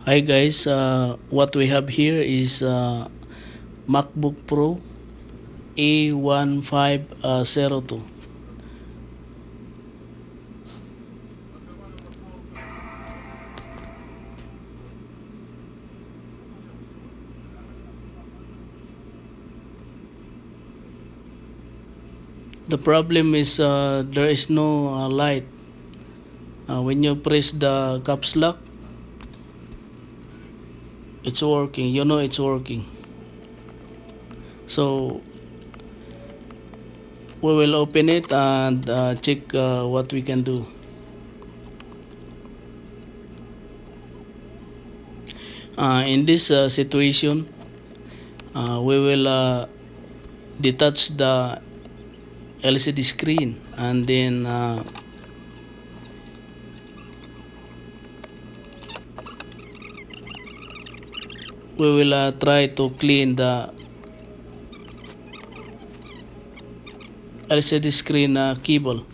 Hi guys, what we have here is Macbook Pro A1502. The problem is there is no light. When you press the caps lock, it's working. You know it's working. So we will open it and check what we can do. In this situation, we will detach the LCD screen and then we will try to clean the LCD screen cable.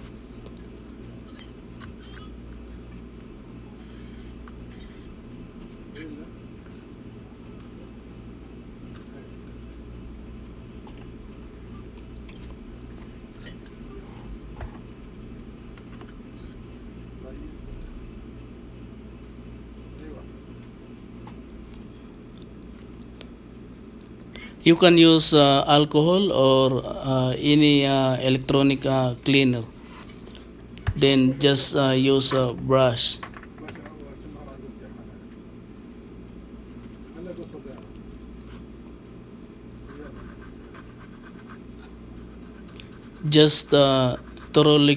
You can use alcohol or any electronic cleaner. Then just use a brush. Just thoroughly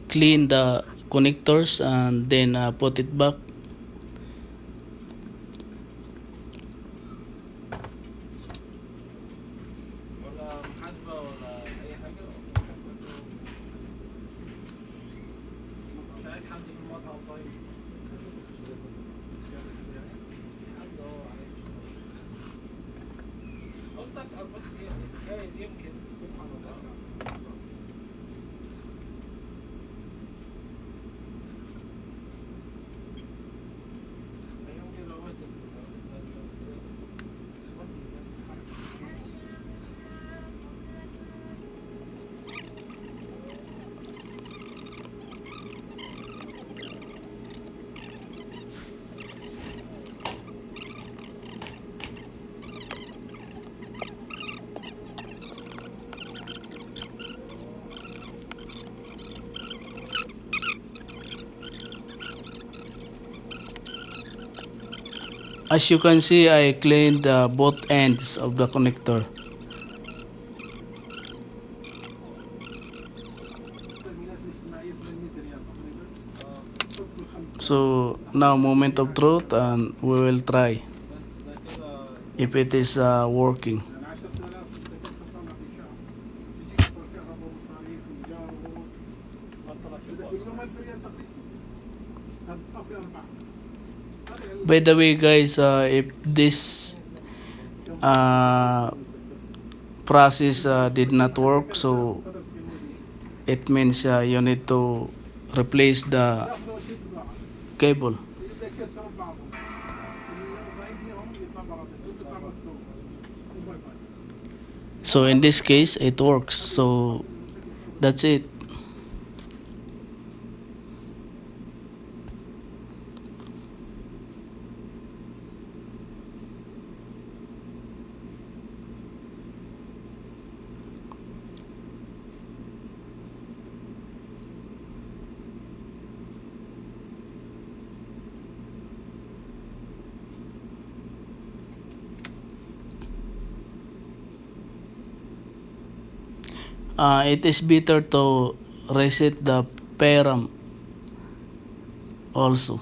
clean the connectors and then put it back. As you can see, I cleaned both ends of the connector. So now moment of truth and we will try if it is working. By the way guys, if this uh, process did not work, so it means you need to replace the cable. So in this case it works, so that's it. It is better to reset the param also.